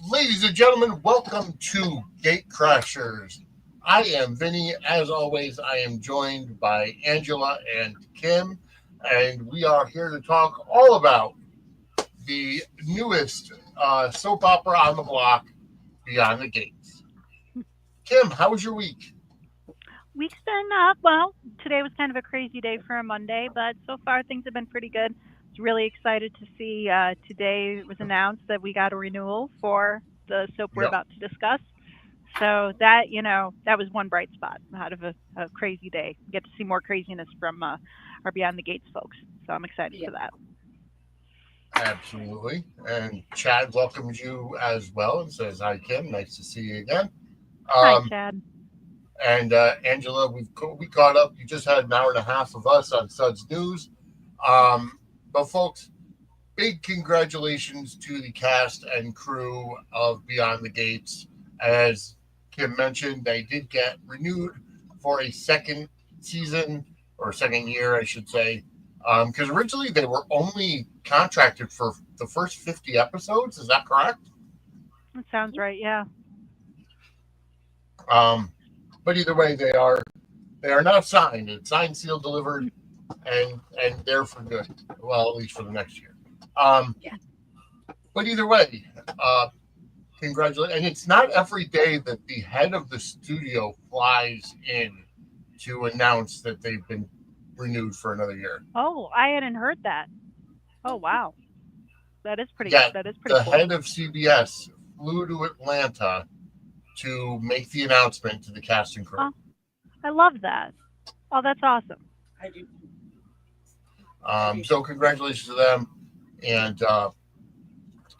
Ladies and gentlemen, welcome to GateCrashers. I am Vinny. As always, I am joined by Angela and Kim, and we are here to talk all about the newest soap opera on the block, Beyond the Gates. Kim, how was your week? Week's been well. Today was kind of a crazy day for a Monday, but so far things have been pretty good. I was really excited to see today it was announced that we got a renewal for the soap we're Yep, about to discuss. So that that was one bright spot out of a crazy day. We get to see more craziness from our Beyond the Gates folks. So I'm excited Yeah. for that. absolutely. And Chad welcomes you as well and says, "Hi, Kim. Nice to see you again." Hi, Um, Chad. and Angela, we caught up. You just had an hour and a half of us on Suds News. But folks, big congratulations to the cast and crew of Beyond the Gates. As Kim mentioned, they did get renewed for a second season or second year, I should say. Because originally they were only contracted for the first 50 episodes. Is that correct? That sounds right. Yeah. Um, but either way, they are now signed. It's signed, sealed, delivered, and they're for good. Well, at least for the next year. Um, Yeah. but either way, congratulations. And it's not every day that the head of the studio flies in to announce that they've been renewed for another year. Oh, I hadn't heard that. Oh, wow. Yeah, That is pretty the cool. head of CBS flew to Atlanta to make the announcement to the cast and crew. Oh, I love that. Oh, that's awesome. I do. I do. So congratulations to them. And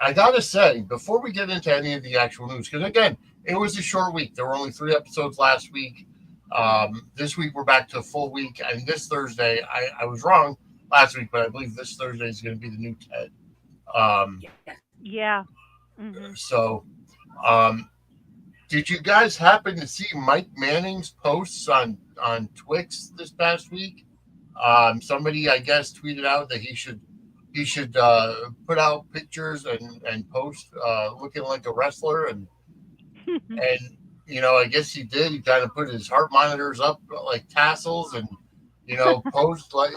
I gotta say, before we get into any of the actual news, because again, it was a short week. There were only 3 episodes last week. This week we're back to a full week, and this Thursday, I was wrong last week, but I believe this Thursday is going to be the new Ted. Um, Yeah. Yeah. Mhm. so, um, did you guys happen to see Mike Manning's posts on Twix this past week? Somebody, I guess, tweeted out that he should put out pictures and post looking like a wrestler and I guess he did. He kind of put his heart monitors up like tassels and posed like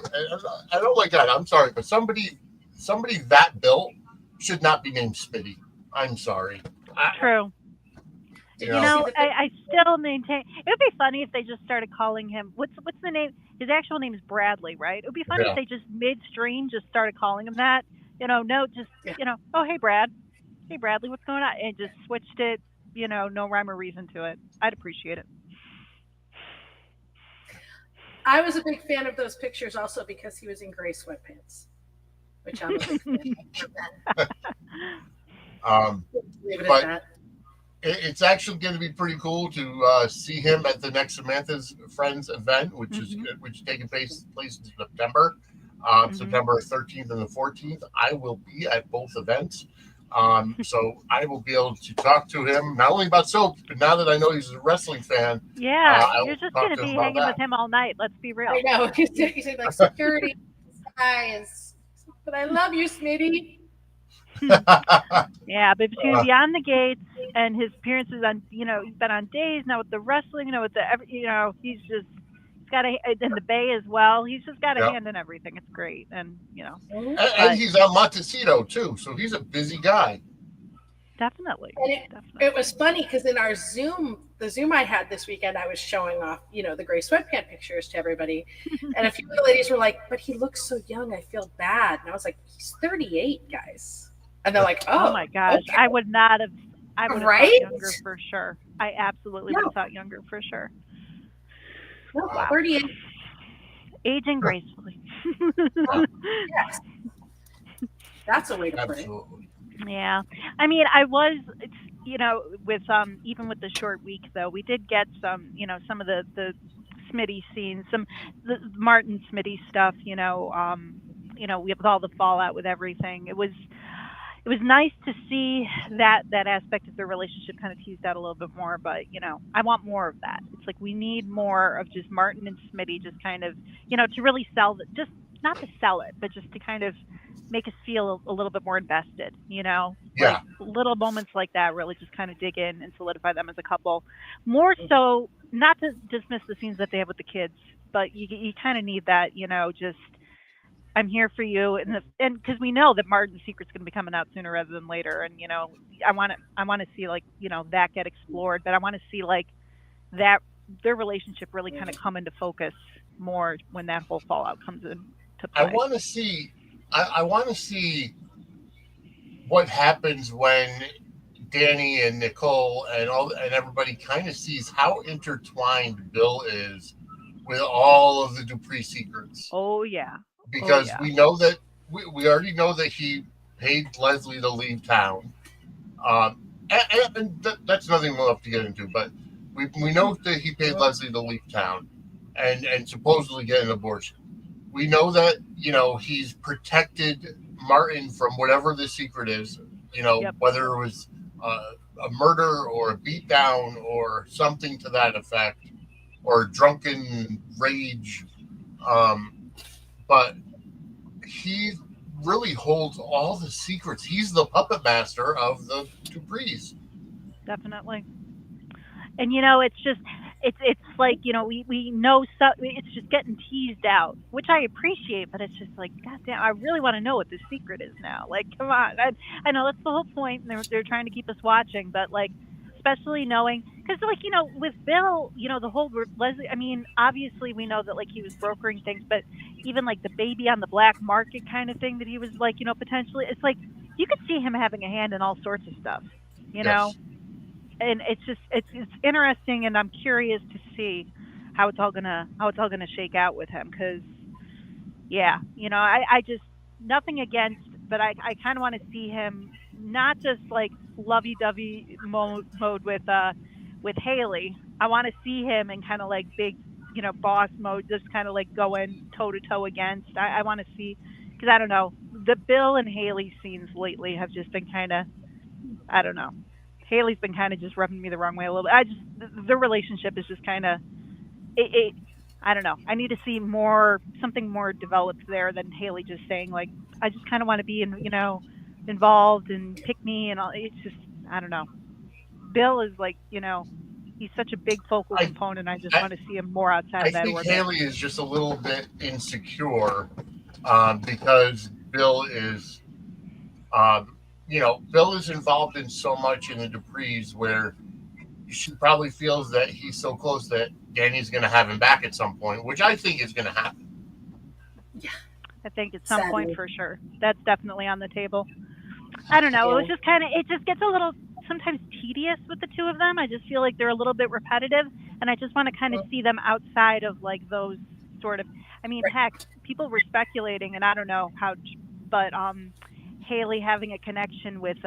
I don't like that. I'm sorry, but somebody that built should not be named Smitty. I'm sorry. I, True. you Did you know, see the I still maintain it would be funny if they just started calling him what's the name? His actual name is Bradley, right? It would be funny if yeah. they just midstream just started calling him that. No, just Yeah. oh hey Brad, hey Bradley, what's going on? And just switched it. No rhyme or reason to it. I'd appreciate it. I was a big fan of those pictures also because he was in gray sweatpants, which I'm a big fan of. Um, Leave it at but that. it's actually going to be pretty cool to see him at the next Samantha's Friends event, Mhm. which is taking place in September, Mhm. September 13th and the 14th. I will be at both events, so I will be able to talk to him not only about soap, but now that I know he's a wrestling fan, Yeah, I you're will just talk gonna to him be about hanging with that. him all night. Let's be I real. know. He said like security guys. But I love you, Smitty. Yeah, but between Beyond the Gates and his appearances on, he's been on Days now with the wrestling, with the, he's got a, in the Bay as well. He's just got a Yeah, hand in everything. It's great. And, Mhm. and but he's on Montecito too, so he's a busy guy. definitely, And it definitely. was funny because in our the Zoom I had this weekend, I was showing off, the gray sweatpant pictures to everybody. And a few of the ladies were like, but he looks so young. I feel bad. And I was like, he's 38, guys. And they're like, Oh oh, my gosh. okay. I would have thought Right? younger for sure. I absolutely would have No, thought younger for sure. no, Wow. Wow. 38. Aging gracefully. Yeah, Yes, that's a way to put it. absolutely. Yeah. I mean, I was it's with even with the short week though, we did get some of the Smitty scenes, some the Martin Smitty stuff, we with all the fallout with everything. It was nice to see that aspect of the relationship kind of teased out a little bit more, but I want more of that. It's like we need more of just Martin and Smitty just kind of, to really sell the, just not to sell it, but just to kind of make us feel a little bit more invested, like Yeah. little moments like that really just kind of dig in and solidify them as a couple. More so, not to dismiss the scenes that they have with the kids, but you kind of need that, just I'm here for you, and because we know that Martin's secret's going to be coming out sooner rather than later, and I want to see like that get explored, but I want to see like that their relationship really kind of come into focus more when that whole fallout comes into I play. want to see. I want to see what happens when Danny and Nicole and everybody kind of sees how intertwined Bill is with all of the Dupree secrets, Oh yeah, oh because yeah, we already know that he paid Leslie to leave town. That's nothing we'll have to get into, but we know that he paid Leslie to leave town and supposedly get an abortion. We know that, he's protected Martin from whatever the secret is, yep, whether it was a murder or a beatdown or something to that effect, or drunken rage. Um, but he really holds all the secrets. He's the puppet master of the Duprees. definitely. And it's just it's like we know, so it's just getting teased out, which I appreciate, but it's just like god damn, I really want to know what the secret is now. Like come on, I know that's the whole point, and they're trying to keep us watching, but like especially knowing, because like with Bill, the whole Leslie, I mean obviously we know that like he was brokering things, but even like the baby on the black market kind of thing that he was like potentially, it's like you could see him having a hand in all sorts of stuff, you know Yes. and it's just it's interesting, and I'm curious to see how it's all gonna shake out with him, because yeah, I just, nothing against, but I kind of want to see him not just like lovey-dovey mode with Haley. I want to see him in kind of like big boss mode, just kind of like going toe to toe against. I want to see, because I don't know, the Bill and Haley scenes lately have just been kind of, I don't know. Haley's been kind of just rubbing me the wrong way a little bit. The relationship is just kind of it. I don't know. I need to see something more developed there than Haley just saying like, I just kind of want to be involved and pick me and all. It's just, I don't know. Bill is like, he's such a big focal I, component. I just I want to see him more outside I of that think orbit. Haley is just a little bit insecure, because Bill is involved in so much in the Duprees where she probably feels that he's so close that Danny's going to have him back at some point, which I think is going to happen. Yeah, I think at some point sadly. for sure. That's definitely on the table. I don't know. It was Yeah. just kind of, it just gets a little sometimes tedious with the two of them. I just feel like they're a little bit repetitive, and I just want to kind of see them outside of like those sort of. I mean, Right. heck, people were speculating, and I don't know how, but Haley having a connection with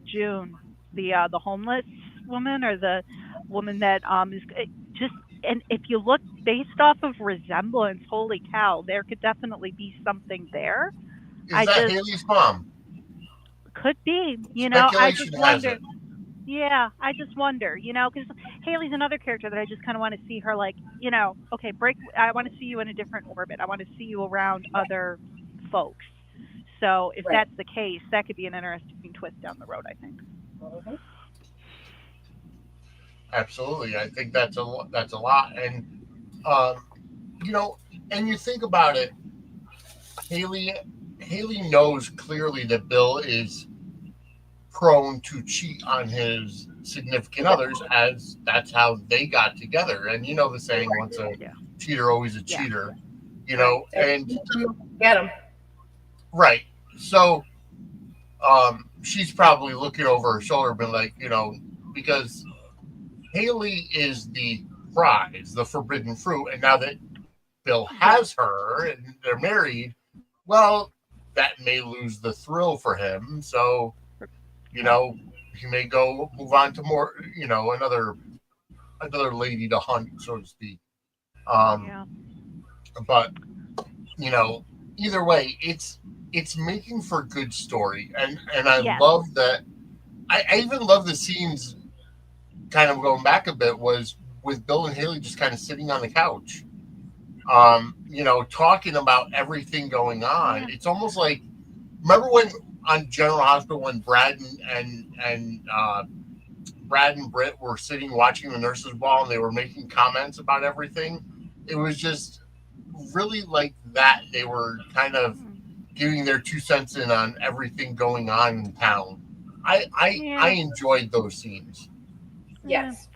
June, the homeless woman, or the woman that is just. And if you look based off of resemblance, holy cow, there could definitely be something there. Is I that just Haley's mom? could be, I just Speculation has wonder. it. Yeah, I just wonder, because Haley's another character that I just kind of want to see her like, okay, break. I want to see you in a different orbit. I want to see you around other folks. So if Right. that's the case, that could be an interesting twist down the road, I think. Mhm. Absolutely. I think that's a lot. And, um, you know, and you think about it, Haley, Haley knows clearly that Bill is prone to cheat on his significant Yep. others, as that's how they got together. And you know the saying, once a Yeah, cheater, always a yeah, cheater, right. and Get him. right. So she's probably looking over her shoulder, been like, because Haley is the prize, the forbidden fruit. And now that Bill Right. has her and they're married, well, that may lose the thrill for him. So, you Okay. know, he may go move on to more, another lady to hunt, so to speak. Um, Yeah. but either way, it's making for good story, and I Yes. love that. I even love the scenes. Kind of going back a bit was with Bill and Haley just kind of sitting on the couch, talking about everything going on. Yeah. It's almost like, remember when on General Hospital when Brad and Britt were sitting watching the nurses' ball and they were making comments about everything. It was just really like that. They were kind of giving their 2 cents in on everything going on in town. I enjoyed those scenes. Yes.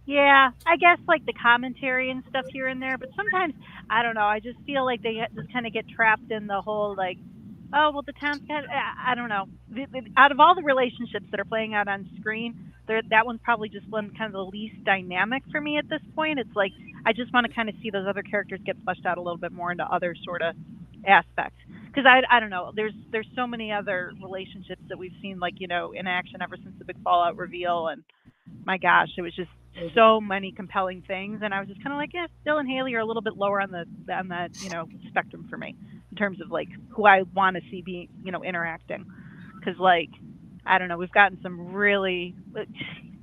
Yeah, I guess like the commentary and stuff here and there, but sometimes I don't know. I just feel like they just kind of get trapped in the whole like, oh well, the town's got. I don't know. Out of all the relationships that are playing out on screen, that one's probably just one kind of the least dynamic for me at this point. It's like I just want to kind of see those other characters get fleshed out a little bit more into other sort of aspects. Because I don't know. There's so many other relationships that we've seen like in action ever since the big Fallout reveal, and my gosh, it was just so many compelling things, and I was just kind of like, yeah, Bill and Haley are a little bit lower on that spectrum for me in terms of like who I want to see be interacting, because like I don't know, we've gotten some really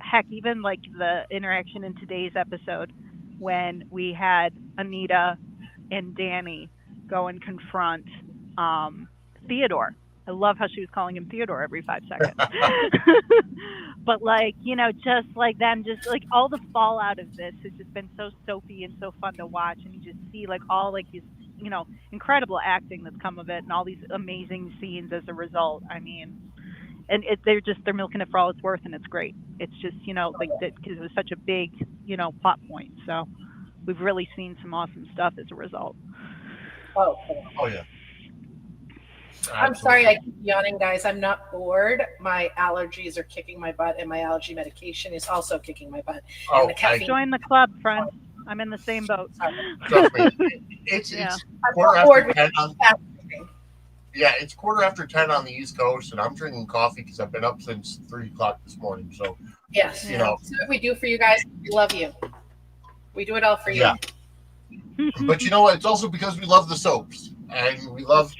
heck, even like the interaction in today's episode when we had Anita and Danny go and confront Theodore. I love how she was calling him Theodore every 5 seconds. But like, just like them, just like all the fallout of this has just been so soapy and so fun to watch. And you just see like all like these, incredible acting that's come of it and all these amazing scenes as a result. I mean, and they're milking it for all it's worth, and it's great. It's just, like that, because it was such a big, plot point. So we've really seen some awesome stuff as a result. Oh yeah. I'm sorry I keep yawning, guys. I'm not bored. My allergies are kicking my butt, and my allergy medication is also kicking my butt. Oh, join the club, friends. I'm in the same boat. Trust me. It's quarter after 10 on. Yeah, it's 10:15 on the East Coast, and I'm drinking coffee because I've been up since 3:00 this morning. So yes, See what we do for you guys. We love you. We do it all for you. Yeah. But you know what? It's also because we love the soaps, and we love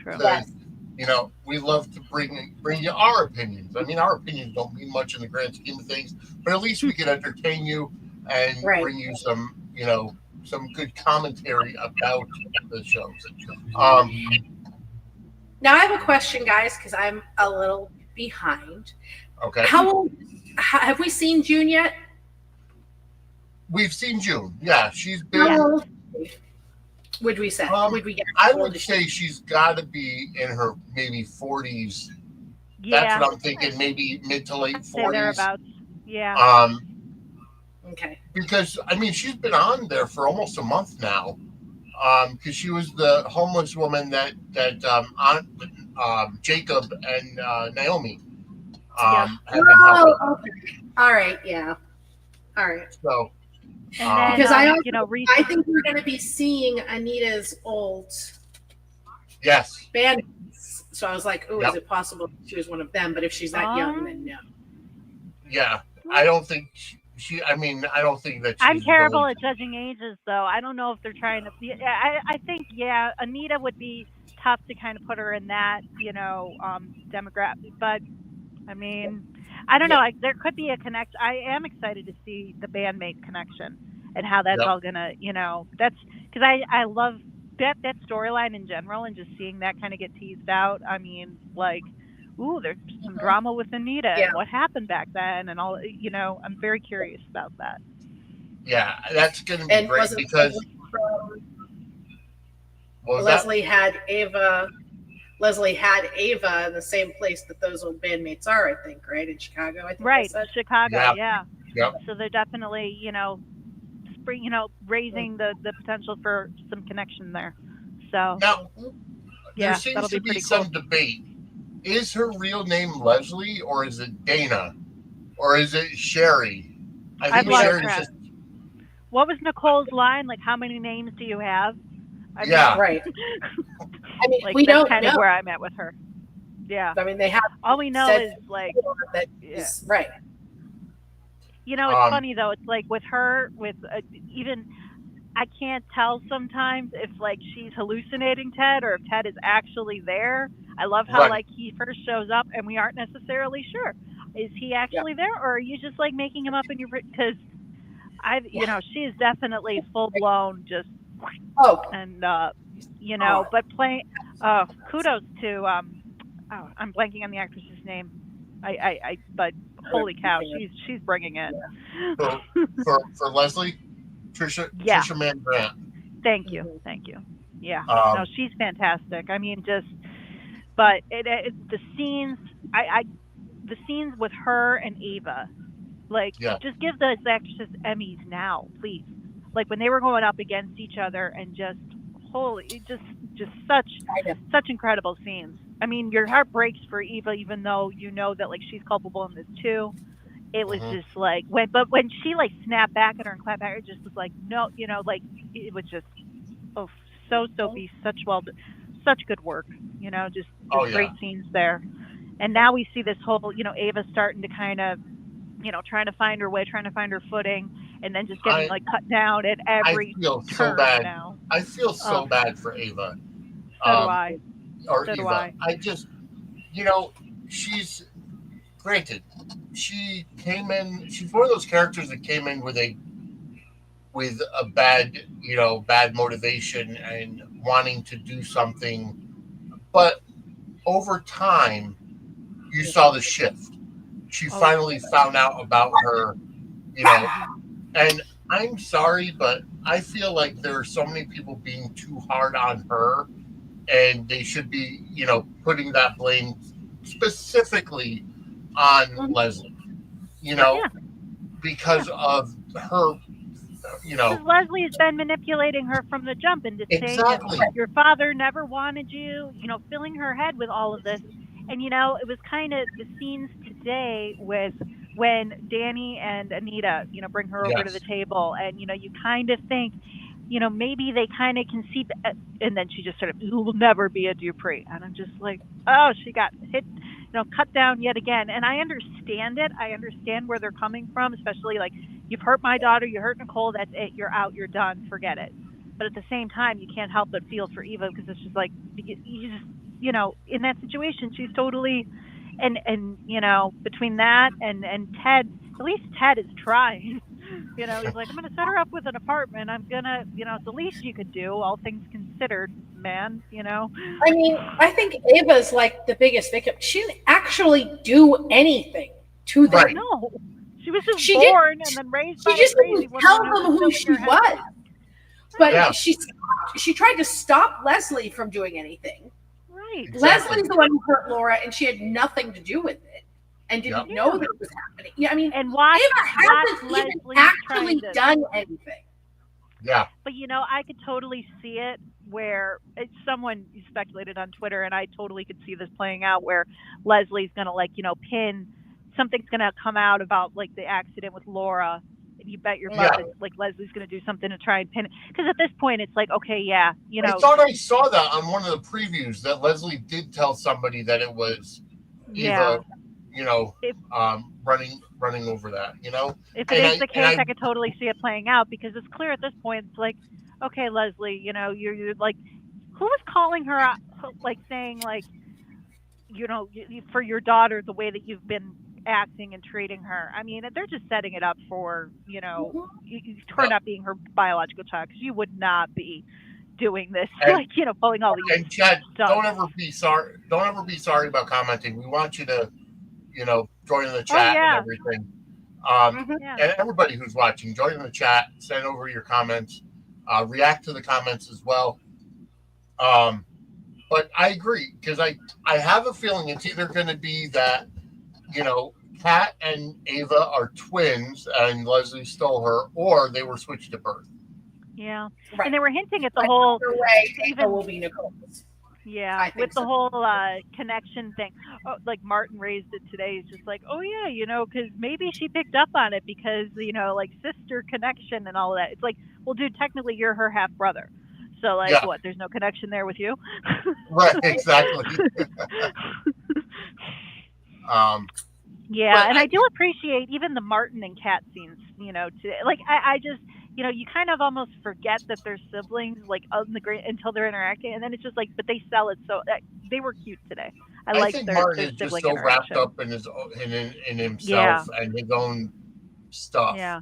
we love to bring you our opinions. I mean, our opinions don't mean much in the grand scheme of things, but at least we can entertain you and bring you some, some good commentary about the shows. Now I have a question, guys, because I'm a little behind. Okay. Have we seen June yet? We've seen June. Yeah, she's been. Would we say? Would we get? I would say she's got to be in her maybe 40s. Yeah. That's what I'm thinking. Maybe mid to late 40s. Thereabouts. Yeah. Okay. Because I mean, she's been on there for almost a month now. Because she was the homeless woman that Jacob and Naomi have been helping. Okay. All right. Yeah. All right. So. And then, because I think we're going to be seeing Anita's old band. So I was like, oh, is it possible she was one of them? But if she's that young, then no. Yeah, I don't think I don't think that she's I'm terrible at judging ages, though. I don't know if they're trying to be. I think, Anita would be tough to kind of put her in that, demographic. But, I mean, I don't know. There could be a connection. I am excited to see the bandmate connection and how that's all going to, that's because I love that storyline in general, and just seeing that kind of get teased out. I mean, like, ooh, there's some drama with Anita and what happened back then and all, I'm very curious about that. Yeah, that's going to be great because Leslie had Eva in the same place that those old bandmates are, I think, right? In Chicago, I think. Right, Chicago, yeah. Yep. So they're definitely, raising the potential for some connection there. So now, there seems to be some debate. Is her real name Leslie, or is it Dana, or is it Sherry? I think Sherry's just. What was Nicole's line? Like, how many names do you have? Right. I mean, like, we that's don't kind know. of where I'm at with her. Yeah. I mean, they have. All we know is like. Right. It's funny though. It's like with her, even. I can't tell sometimes if like she's hallucinating Ted or if Ted is actually there. I love how like he first shows up and we aren't necessarily sure. Is he actually there, or are you just like making him up in your? Because she is definitely full blown just Oh, and but playing. Kudos to I'm blanking on the actress's name. But holy cow, she's bringing it. for for Leslie, Yeah, Trisha Mann Grant. thank you, mhm. thank you. Yeah, no, Um, she's fantastic. I mean, but the scenes, the scenes with her and Ava, like, yeah. just give those actresses Emmys now, please. Like when they were going up against each other and just holy, just I know. such incredible scenes. I mean, your heart breaks for Eva, even though you know that like she's culpable in this too. It was Hmm. just like when she like snapped back at her and clapped back, it just was like no, like it was just oh so Sophie, such good work. Oh Just yeah. great scenes there. And now we see this whole Ava starting to kind of trying to find her way, trying to find her footing, and then just getting I like cut down at I every feel so turn bad. now. I feel Oh, so bad for Ava, so do um, I. or So do Eva. I. I just, you know, she's granted. She came in. She's one of those characters that came in with a bad, bad motivation and wanting to do something, but over time, you saw the shift. She Oh yeah. finally found out about her, you know, Hmm. and I'm sorry, but I feel like there are so many people being too hard on her, and they should be, putting that blame specifically on Mhm. Leslie, you know, Yeah. Yeah. because of her, you know, Because Leslie has been manipulating her from the jump into saying that exactly. your father never wanted you, filling her head with all of this. And, it was kind of the scenes today with when Danny and Anita, bring her over to the Yes. table. And, you kind of think, maybe they kind of can see. And then she just sort of, you will never be a Dupree. And I'm just like, oh, she got hit, cut down yet again. And I understand it. I understand where they're coming from, especially like, you've hurt my daughter, you hurt Nicole, that's it, you're out, you're done, forget it. But at the same time, you can't help but feel for Eva because it's just like you just in that situation, she's totally and between that and Ted, at least Ted is trying. He's like, I'm gonna set her up with an apartment. I'm gonna, it's the least you could do, all things considered, man. I mean, I think Ava's like the biggest victim. She didn't actually do anything to them. Right. No, she was just She didn't. born and then raised She by a just crazy didn't woman tell who was them who filling she her head with was. But Yeah. right, she tried to stop Leslie from doing anything. right, Exactly. Leslie's the one who hurt Laura, and she had nothing to do with it and didn't Yep. know yeah. that it was happening. Yeah, I mean, And watch Ava hasn't even Leslie actually trying to. done anything. Yeah. But I could totally see it where someone speculated on Twitter, and I totally could see this playing out where Leslie's gonna like pin something's gonna come out about like the accident with Laura. And you bet your butt Yeah. that like Leslie's gonna do something to try and pin it. Because at this point, it's like, okay, yeah, I thought I saw that on one of the previews that Leslie did tell somebody that it was yeah. Eva, If running over that, if it and is I the and case, I I could totally see it playing out because it's clear at this point. It's like, okay, Leslie, you're like, who was calling her out, like saying like, for your daughter, the way that you've been acting and treating her. I mean, they're just setting it up for, her no, not being her biological child because you would not be doing this, and like, pulling all these and Chad, stunts. don't ever be sorry. Don't ever be sorry about commenting. We want you to, join in the Oh chat and yeah, everything. Mhm. yeah, And everybody who's watching, join in the chat. Send over your comments. React to the comments as well. Um, but I agree because I have a feeling it's either going to be that Kat and Ava are twins and Leslie stole her, or they were switched at birth. yeah. And Right. they were hinting at the But whole either way, Ava even will be Nicole's. yeah, I with think the so. whole connection thing. Oh, like Martin raised it today. He's just like, oh yeah, because maybe she picked up on it because like sister connection and all of that. It's like, well, dude, technically you're her half brother. So like, Yeah, what? There's no connection there with you. right, exactly. Um, Yeah, but and I do appreciate even the Martin and Cat scenes. Like I just, you kind of almost forget that they're siblings, like on the great until they're interacting, and then it's just like, but they sell it so they were cute today. I I liked think their Martin is just sibling so wrapped interaction. up in his in himself Yeah, and his own stuff. yeah.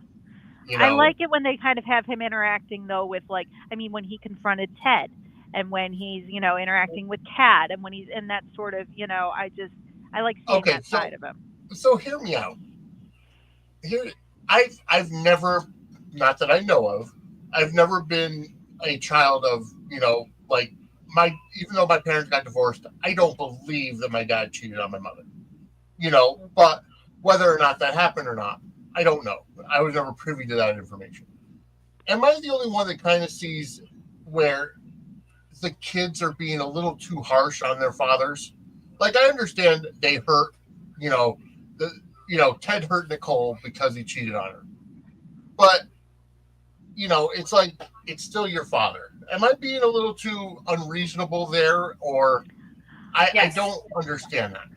You I know, like it when they kind of have him interacting though with like, I mean, when he confronted Ted, and when he's, interacting with Kat, and when he's in that sort of, I like seeing okay, that side of him. so hear me out. Here, I've never, not that I know of, I've never been a child of, like my, even though my parents got divorced, I don't believe that my dad cheated on my mother. But whether or not that happened or not, I don't know. I was never privy to that information. Am I the only one that kind of sees where the kids are being a little too harsh on their fathers? Like, I understand they hurt, you know, the Ted hurt Nicole because he cheated on her, but it's like it's still your father. Am I being a little too unreasonable there, or I Yes. don't understand that.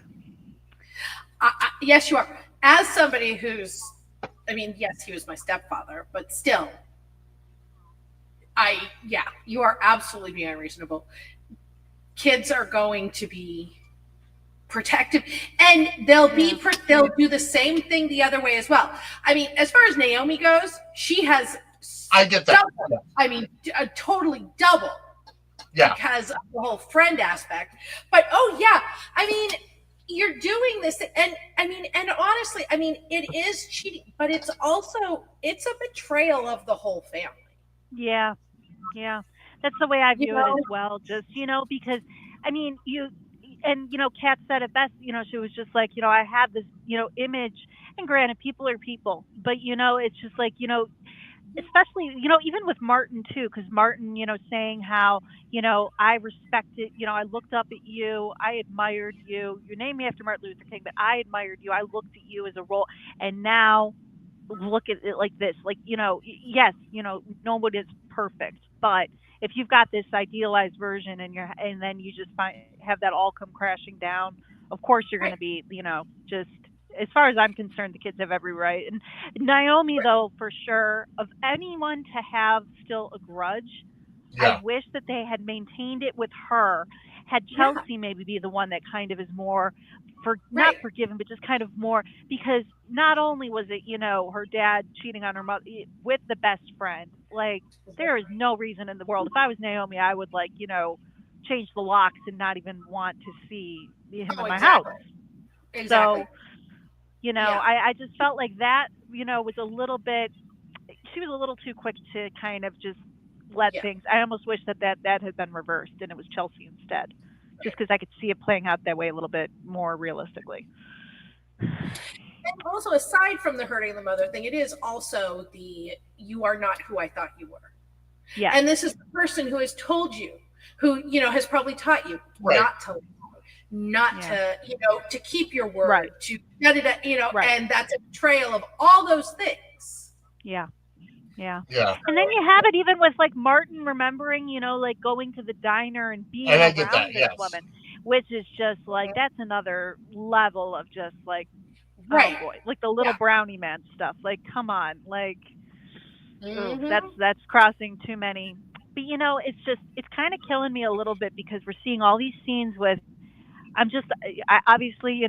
Yes, you are. As somebody who's, I mean, yes, he was my stepfather, but still, yeah, you are absolutely being unreasonable. Kids are going to be protective, and they'll do the same thing the other way as well. I mean, as far as Naomi goes, she has I get that. double. I mean, totally double. Yeah. Because of the whole friend aspect. But oh yeah, I mean, you're doing this, and I mean, and honestly, I mean, it is cheating, but it's a betrayal of the whole family. Yeah. Yeah. That's the way I You view it as know? well. Just, because I mean, Kat said it best, she was just like, I had this, image, and granted, people are people, but it's just like, especially, even with Martin too, because Martin, saying how, I respected, I looked up at you, I admired you. You named me after Martin Luther King, but I admired you. I looked at you as a role, and now look at it like this. Like, yes, nobody is perfect, but if you've got this idealized version, and then you just have that all come crashing down, of course you're going Right. to be, just, as far as I'm concerned, the kids have every right. And Naomi, though, for sure, of anyone to have still a grudge, I Yeah. wish that they had maintained it with her. Had Yeah. Chelsea maybe be the one that kind of is more not Right. forgiven, but just kind of more, because not only was it, her dad cheating on her mother with the best friend, like, there is no reason in the world. If I was Naomi, I would, like, change the locks and not even want to see him Oh, in my house. exactly. Exactly. So, Yeah. I just felt like that, was a little bit, she was a little too quick to kind of just let Yeah. things. I almost wish that had been reversed and it was Chelsea instead, just because I could see it playing out that way a little bit more realistically. And also, aside from the hurting the mother thing, it is also the you are not who I thought you were. Yes. And this is the person who has told you, who, has probably taught you Right. not to, to keep your word, Right. to get it, Right. and that's a betrayal of all those things. Yeah. Yeah. Yeah. And then you have it even with, like, Martin remembering, like, going to the diner and being And I get that. around this Yes. woman, which is just like, that's another level of just like, oh Right. boy, like the little Yeah. brownie man stuff. Like, come on, like, ooh, Mhm. that's crossing too many. But it's kind of killing me a little bit, because we're seeing all these scenes with. I'm just, obviously,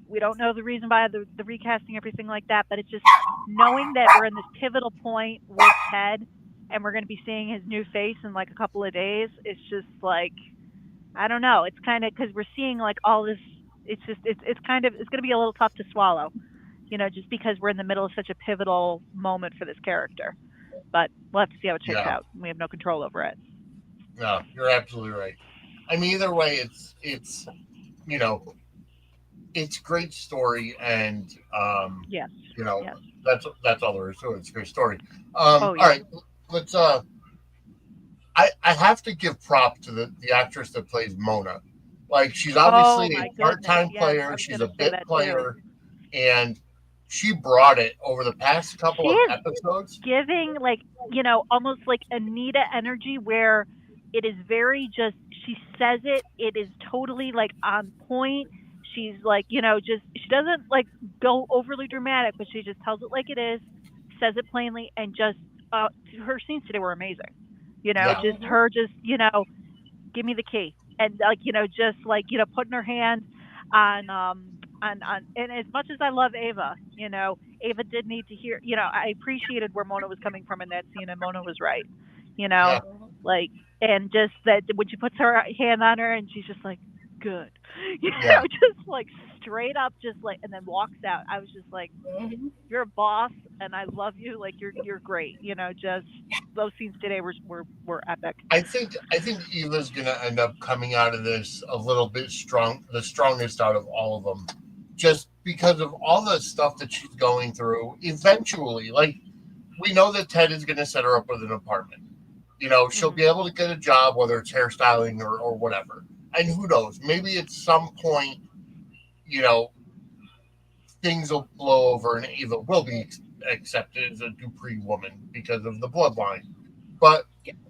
we don't know the reason by the recasting, everything like that, but it's just knowing that we're in this pivotal point with Ted, and we're going to be seeing his new face in like a couple of days. It's just like, I don't know. It's kind of, because we're seeing like all this. It's just, it's kind of, it's going to be a little tough to swallow, just because we're in the middle of such a pivotal moment for this character. But we'll have to see how it shakes Yeah. out. We have no control over it. No, you're absolutely right. I mean, either way, it's you know, it's great story, and Yes. you know, Yes. that's all there is to it. It's a great story. Oh, yeah. All right, let's. I have to give prop to the actress that plays Mona. Like, she's Oh obviously my a part goodness. time Yes, I player. was She's gonna a say bit that too. player, and she brought it over the past couple She of is episodes. giving, like, almost like Anita energy, where it is very just, she says it is totally like on point. She's like, just, she doesn't like go overly dramatic, but she just tells it like it is, says it plainly, and just uh her scenes today were amazing. Yeah, Just Mhm. her, just, give me the key, and like, just like, putting her hand on, and as much as I love Ava, Ava did need to hear, I appreciated where Mona was coming from in that scene, and Mona was right, Yeah. like, and just that when she puts her hand on her and she's just like, good, Yeah. just like straight up, just like, and then walks out. I was just like, Mhm. you're a boss, and I love you. Like, you're great. Just those scenes today were epic. I think Eva's gonna end up coming out of this a little bit strong, the strongest out of all of them, just because of all the stuff that she's going through. Eventually, like, we know that Ted is gonna set her up with an apartment. She'll Hmm. be able to get a job, whether it's hairstyling or whatever. And who knows? Maybe at some point, you know, things will blow over and Eva will be accepted as a Dupree woman because of the bloodline. But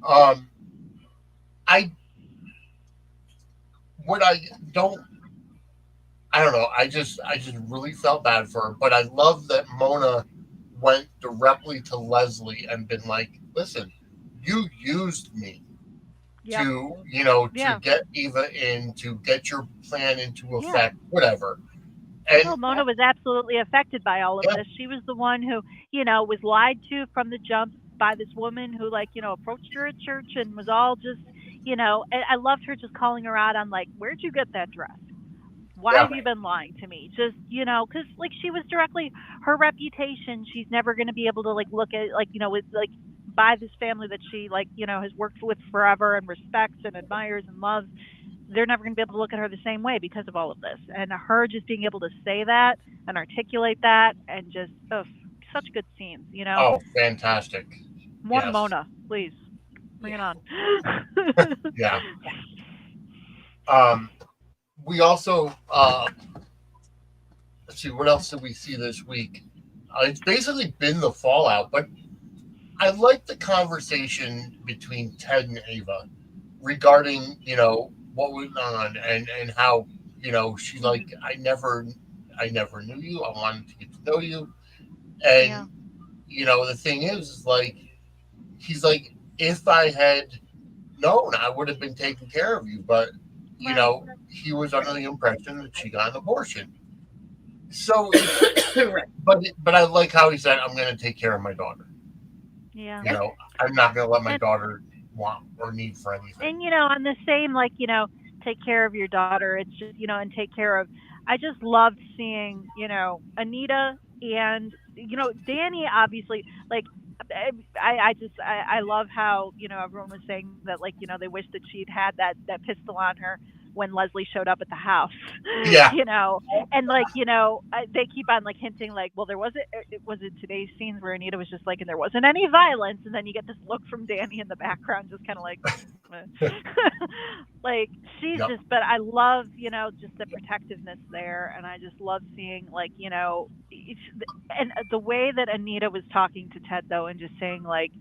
um, I what don't I don't know. I just really felt bad for her. But I love that Mona went directly to Leslie and been like, "Listen, you used me Yep. to Yeah. get Eva in, to get your plan into Yeah. effect, whatever." And Oh, Mona was absolutely affected by all of yeah, this. She was the one who, was lied to from the jump by this woman who, like, approached her at church and was all just, and I loved her just calling her out on, like, where'd you get that dress? Why yeah, have you been lying to me? Just, because, like, she was directly, her reputation, she's never going to be able to, like, look at, like, with, like, by this family that she, like, has worked with forever and respects and admires and loves. They're never going to be able to look at her the same way because of all of this. And her just being able to say that and articulate that and just, oh, such good scenes. oh, fantastic. More Yes, Mona, please. Bring Yeah. it on. yeah. Yeah. Um, we also let's see, what else did we see this week? It's basically been the fallout, but I like the conversation between Ted and Ava regarding what went on and how she's Mhm. like, I never knew you. I wanted to get to know you. Yeah. And the thing is like, he's like, if I had known, I would have been taking care of you. But Right. he was under Right. the impression that she got an abortion. So it's Right. but I like how he said, I'm going to take care of my daughter. Yeah. Yeah. I'm not going to let my And daughter want or need for anything. on the same, like, take care of your daughter. It's just, and take care of. I just loved seeing, Anita and Danny. Obviously, like, I love how everyone was saying that, like, they wish that she'd had that pistol on her when Leslie showed up at the house. Yeah. And, like, they keep on, like, hinting, like, well, there wasn't, it was in today's scenes where Anita was just like, and there wasn't any violence, and then you get this look from Danny in the background, just kind of like, eh. Like, she's Yep. just, but I love, just the protectiveness there, and I just love seeing, like, and the way that Anita was talking to Ted, though, and just saying, like,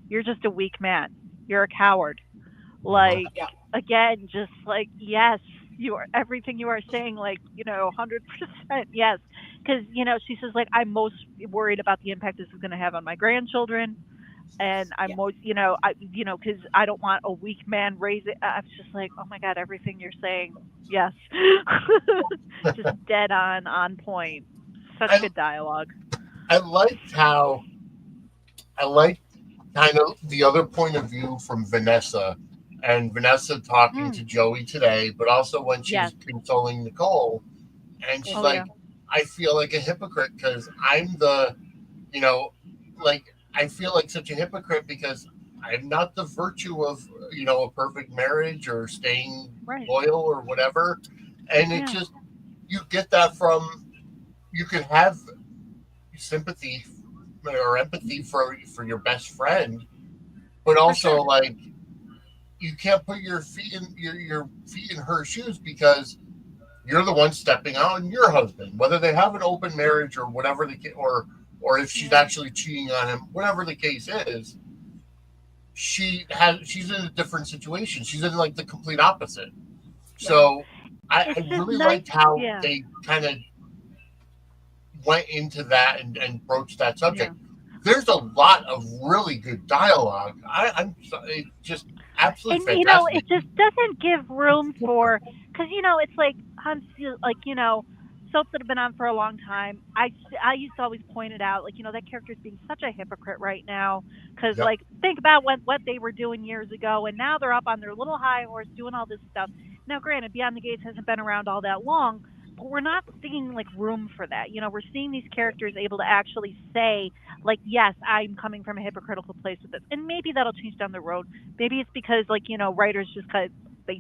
you're just a weak man, you're a coward, Mhm. like, Yeah. again, just like, yes, you are everything you are saying, like, 100%, yes, because she says, like, I'm most worried about the impact this is going to have on my grandchildren, and I'm Yeah. most, because I don't want a weak man raising. I was just like, oh my god, everything you're saying, yes, just dead on point. Such I good dialogue. I liked how I liked kind of the other point of view from Vanessa, and Vanessa talking Mm, to Joey today, but also when she yes. was consoling Nicole, and she's Oh Mhm. yeah. like, I feel like a hypocrite because I'm the, you know, like, I feel like such a hypocrite because I'm not the virtue of a perfect marriage or staying Right. loyal or whatever, and it Yeah. just, you get that from, you can have sympathy or empathy for your best friend, but For also sure. like, you can't put your feet in her shoes because you're the one stepping out on your husband, whether they have an open marriage or whatever or if she's Yeah. actually cheating on him, whatever the case is. She's in a different situation. She's in like the complete opposite. Right. So It's I just really nice. liked how Yeah. they kind of went into that and broached that Yeah. subject. There's a lot of really good dialogue. It's just And absolutely fantastic. it just doesn't give room for, because it's like, like, soaps that have been on for a long time, I used to always point it out, like, that character's being such a hypocrite right now. Because, Yep. like, think about what they were doing years ago, and now they're up on their little high horse doing all this stuff. Now, granted, Beyond the Gates hasn't been around all that long, but we're not seeing, like, room for that. We're seeing these characters able to actually say, like, yes, I'm coming from a hypocritical place with this. And maybe that'll change down the road. Maybe it's because, like, writers just kind of,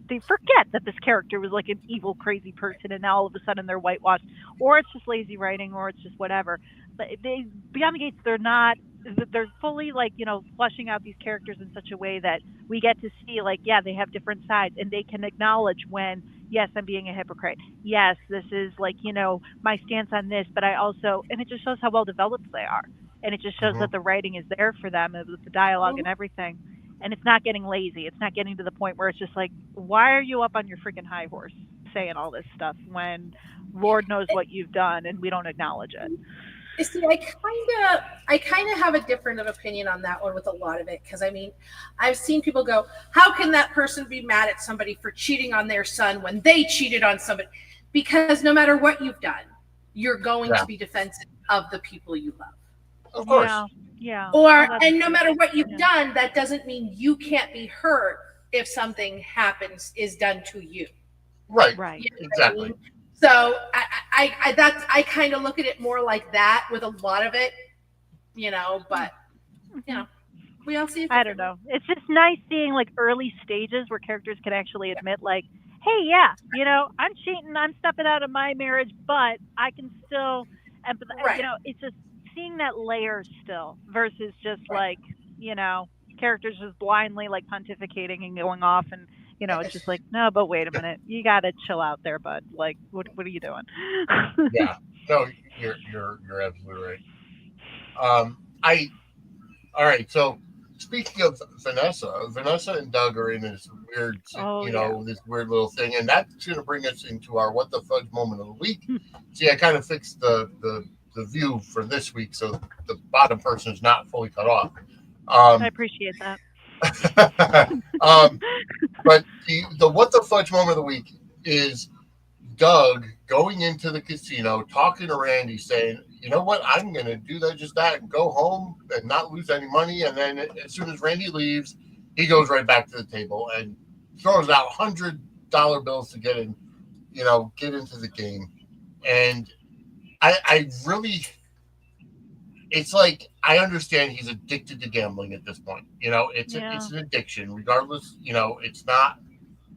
they forget that this character was like an evil, crazy person, and now all of a sudden they're whitewashed, or it's just lazy writing, or it's just whatever. But Beyond the Gates, they're fully, like, fleshing out these characters in such a way that we get to see, like, yeah, they have different sides, and they can acknowledge when, yes, I'm being a hypocrite. Yes, this is, like, my stance on this, but I also, and it just shows how well developed they are. And it just shows that the writing is there for them, with the dialogue and everything. And it's not getting lazy. It's not getting to the point where it's just like, why are you up on your freaking high horse saying all this stuff when Lord knows what you've done and we don't acknowledge it? You see, I kind of have a different opinion on that one with a lot of it, because I mean, I've seen people go, how can that person be mad at somebody for cheating on their son when they cheated on somebody? Because no matter what you've done, you're going to be defensive of the people you love. Of course. Yeah. And no matter what you've done, that doesn't mean you can't be hurt if something is done to you. Right. Exactly. I mean? So I kind of look at it more like that with a lot of it, but we all see it. I don't know. It's just nice seeing, like, early stages where characters can actually admit, like, hey, yeah, I'm cheating, I'm stepping out of my marriage, but I can still empathize. Right. It's just seeing that layer still versus just like, characters just blindly, like, pontificating and going off, and it's just like, no, but wait a minute, you gotta chill out there, bud. Like, what are you doing? Yeah, no, you're absolutely right. All right. So speaking of Vanessa and Doug are in this weird, this weird little thing, and that's going to bring us into our what the fudge moment of the week. See, I kind of fixed the view for this week, so the bottom person is not fully cut off. I appreciate that. But the what the fudge moment of the week is Doug going into the casino, talking to Randy, saying, you know what, I'm going to do that, and go home and not lose any money. And then as soon as Randy leaves, he goes right back to the table and throws out $100 bills to get into the game. And I really, it's like, I understand he's addicted to gambling at this point. It's an addiction, regardless. It's not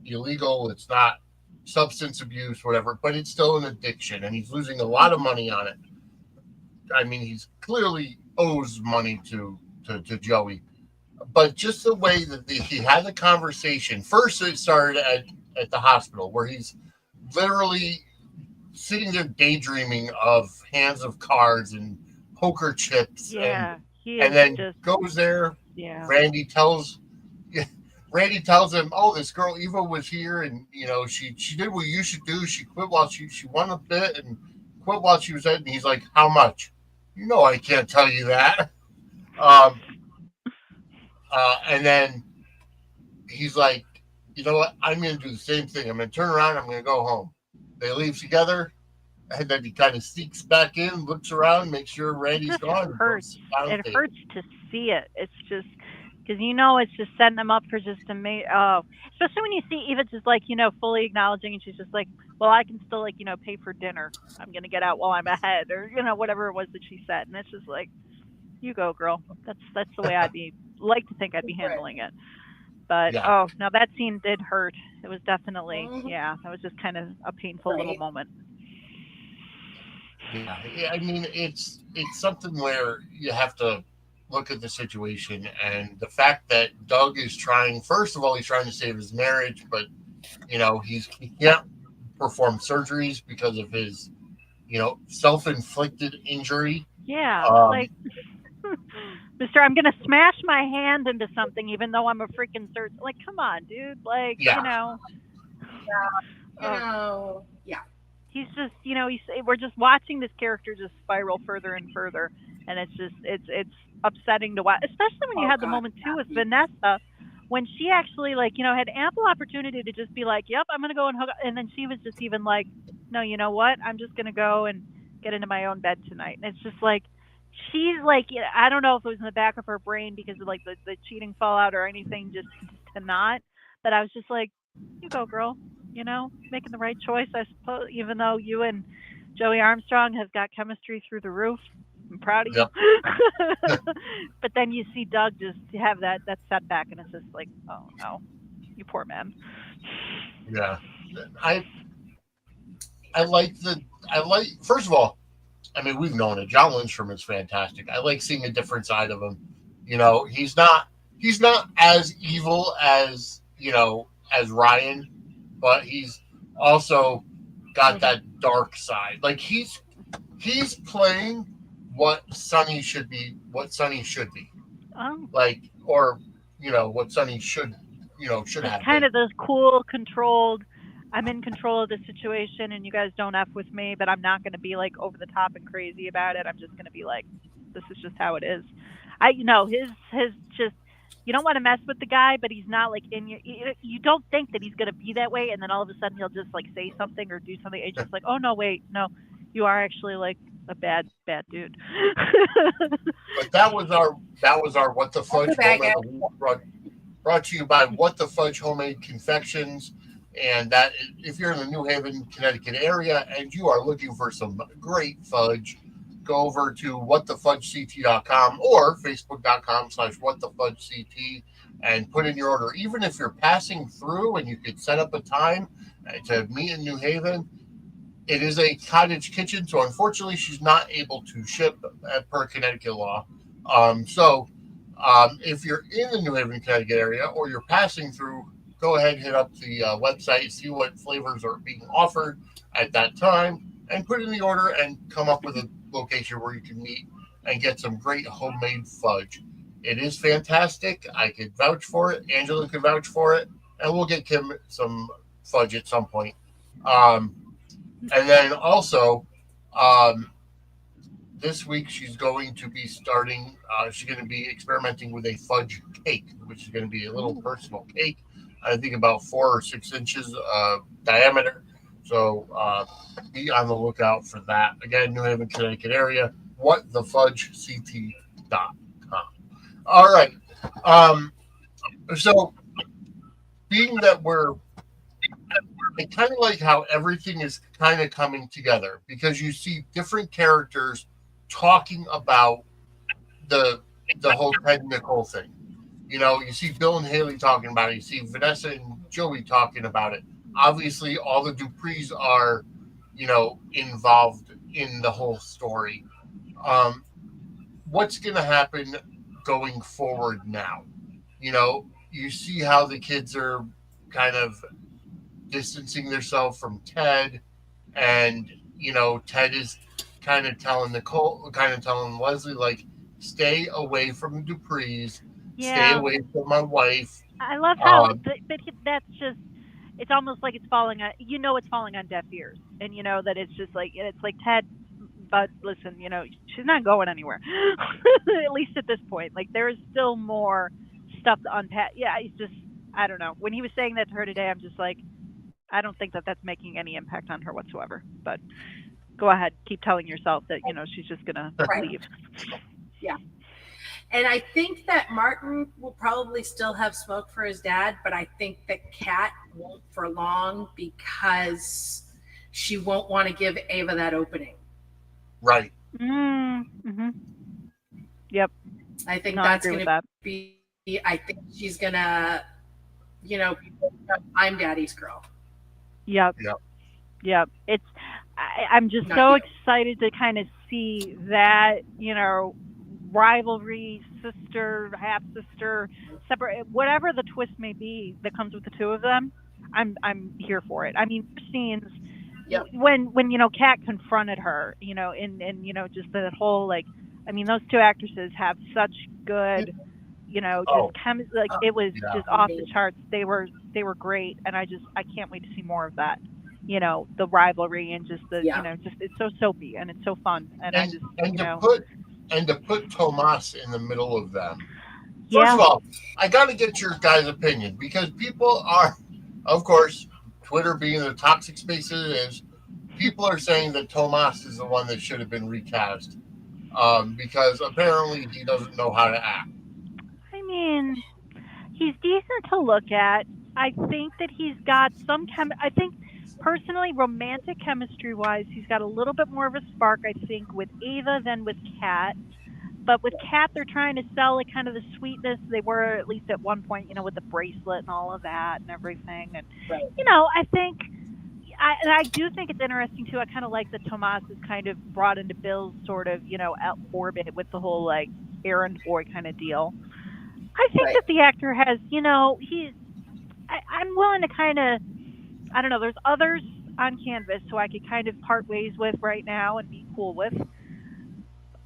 illegal. It's not substance abuse, whatever, but it's still an addiction, and he's losing a lot of money on it. I mean, he's clearly owes money to Joey, but just the way that he had the conversation. First, it started at the hospital, where he's literally sitting there daydreaming of hands of cards and poker chips, and then just goes there. Yeah. Randy tells him, "Oh, this girl Eva was here, and she did what you should do. She quit while she won a bit and quit while she was at." And he's like, "How much?" I can't tell you that. And then he's like, "You know what? I'm going to do the same thing. I'm going to turn around. I'm going to go home." They leave together, and then he kind of sneaks back in, looks around, makes sure Randy's gone. It hurts to see it. It's just because it's just setting them up for just especially when you see Eva just like fully acknowledging, and she's just like, well, I can still pay for dinner. I'm gonna get out while I'm ahead, or whatever it was that she said, and it's just like, you go, girl. That's the way I'd like to think I'd be handling it. But now that scene did hurt. It was definitely that was just kind of a painful little moment. Yeah, I mean, it's something where you have to look at the situation, and the fact that Doug is trying. First of all, he's trying to save his marriage, but he can't perform surgeries because of his self-inflicted injury. Yeah, like, Mister, I'm gonna smash my hand into something, even though I'm a freaking surgeon. Like, come on, dude. Like, Yeah. He's just, we're just watching this character just spiral further and further, and it's just, it's upsetting to watch, especially when you had the moment too with Vanessa, when she actually had ample opportunity to just be like, yep, I'm gonna go and hook up, and then she was just even like, no, you know what? I'm just gonna go and get into my own bed tonight. And it's just like she's like, I don't know if it was in the back of her brain because of like the cheating fallout or anything, just to not. But I was just like, you go, girl. Making the right choice, I suppose. Even though you and Joey Armstrong have got chemistry through the roof, I'm proud of you. Yep. But then you see Doug just have that setback, and it's just like, oh no, you poor man. Yeah. I first of all, I mean, we've known it. John Lindstrom is fantastic. I like seeing a different side of him. He's not as evil as as Ryan, but he's also got that dark side. Like he's playing what Sonny should be. Oh. Like, or what Sonny should have Kind been. of this cool, controlled. I'm in control of the situation, and you guys don't f with me. But I'm not going to be like over the top and crazy about it. I'm just going to be like, this is just how it is. His just. You don't want to mess with the guy, but he's not like in your. You don't think that he's going to be that way, and then all of a sudden he'll just like say something or do something. It's just like, oh no, wait, no, you are actually like a bad dude. But that was our What the Fudge moment brought to you by What the Fudge Homemade Confections. And that if you're in the New Haven, Connecticut area and you are looking for some great fudge, go over to whatthefudgect.com or facebook.com/whatthefudgect and put in your order. Even if you're passing through and you could set up a time to meet in New Haven, it is a cottage kitchen, so unfortunately she's not able to ship per Connecticut law. If you're in the New Haven, Connecticut area or you're passing through, go ahead and hit up the website, see what flavors are being offered at that time, and put in the order and come up with a location where you can meet and get some great homemade fudge. It is fantastic. I could vouch for it. Angela could vouch for it. And we'll get Kim some fudge at some point. And then also, this week she's going to be she's going to be experimenting with a fudge cake, which is going to be a little personal cake. I think about 4 or 6 inches diameter. So be on the lookout for that. Again, New Haven, Connecticut area, whatthefudgect.com. All right. So being that I kind of like how everything is kind of coming together because you see different characters talking about the whole Ted and Nicole thing. You see Bill and Haley talking about it. You see Vanessa and Joey talking about it. Obviously, all the Duprees are, involved in the whole story. What's going to happen going forward now? You see how the kids are kind of distancing themselves from Ted, and Ted is kind of telling Leslie, like, stay away from the Duprees, stay away from my wife. I love how, but that's just. It's almost like it's falling on. It's falling on deaf ears, and that it's just like Ted. But listen, she's not going anywhere. At least at this point, like there is still more stuff to unpack. Yeah, it's just I don't know. When he was saying that to her today, I'm just like, I don't think that that's making any impact on her whatsoever. But go ahead, keep telling yourself that she's just gonna leave. Yeah. And I think that Martin will probably still have smoke for his dad, but I think that Kat won't for long because she won't want to give Ava that opening. Right. Mm-hmm. Yep. I think that's going to be, I think she's going to, I'm daddy's girl. Yep. I'm just so excited to kind of see that, rivalry, sister, half sister, separate, whatever the twist may be that comes with the two of them. I'm here for it. I mean, scenes when Kat confronted her, and just that whole those two actresses have such good, it was just off the charts. They were great, and I can't wait to see more of that. The rivalry and just the just it's so soapy and it's so fun, and to put Tomas in the middle of them. First of all, I got to get your guys' opinion because people are, of course, Twitter being the toxic space it is, people are saying that Tomas is the one that should have been recast because apparently he doesn't know how to act. I mean, he's decent to look at. I think that he's got I think personally, romantic chemistry wise, he's got a little bit more of a spark. I think with Eva than with Kat. But with Kat, they're trying to sell like kind of the sweetness they were at least at one point, with the bracelet and all of that and everything. And Right. I think I do think it's interesting too. I kind of like that Tomas is kind of brought into Bill's sort of orbit with the whole like errand boy kind of deal. I think Right. that the actor has I'm willing to kind of I don't know. There's others on canvas who I could kind of part ways with right now and be cool with.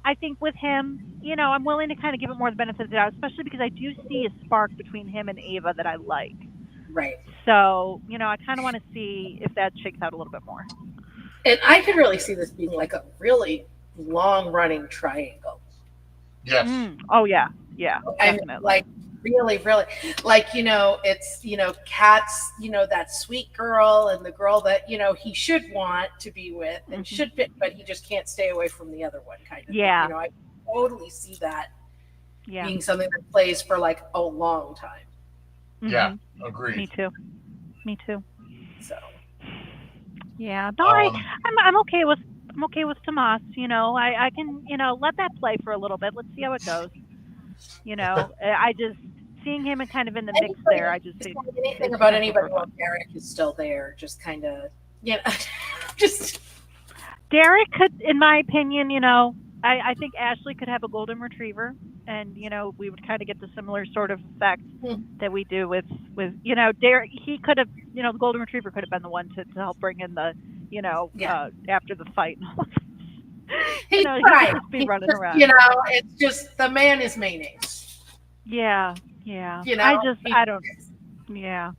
I think with him, I'm willing to kind of give it more the benefit of the doubt, especially because I do see a spark between him and Ava that I like. Right. So, I kind of want to see if that shakes out a little bit more. And I could really see this being like a really long-running triangle. Yes. Oh, yeah. Yeah, And definitely. like really, really, like, it's, Kat's, that sweet girl and the girl that, he should want to be with and should be, but he just can't stay away from the other one kind of Yeah. thing. I totally see that Yeah. being something that plays for like a long time. Yeah, agreed. Me too. So yeah, no, I'm okay with Tomas. I can let that play for a little bit. Let's see how it goes. I just seeing him and kind of in the mix there. I just think anything about anybody while Derek is still there, just kind of just Derek could, in my opinion, I think Ashley could have a golden retriever, and we would kind of get the similar sort of effect that we do with Derek. He could have, the golden retriever could have been the one to help bring in the after the fight. He's he right. could just be running around. It's just the man is mayonnaise. Yeah. I don't. Yeah.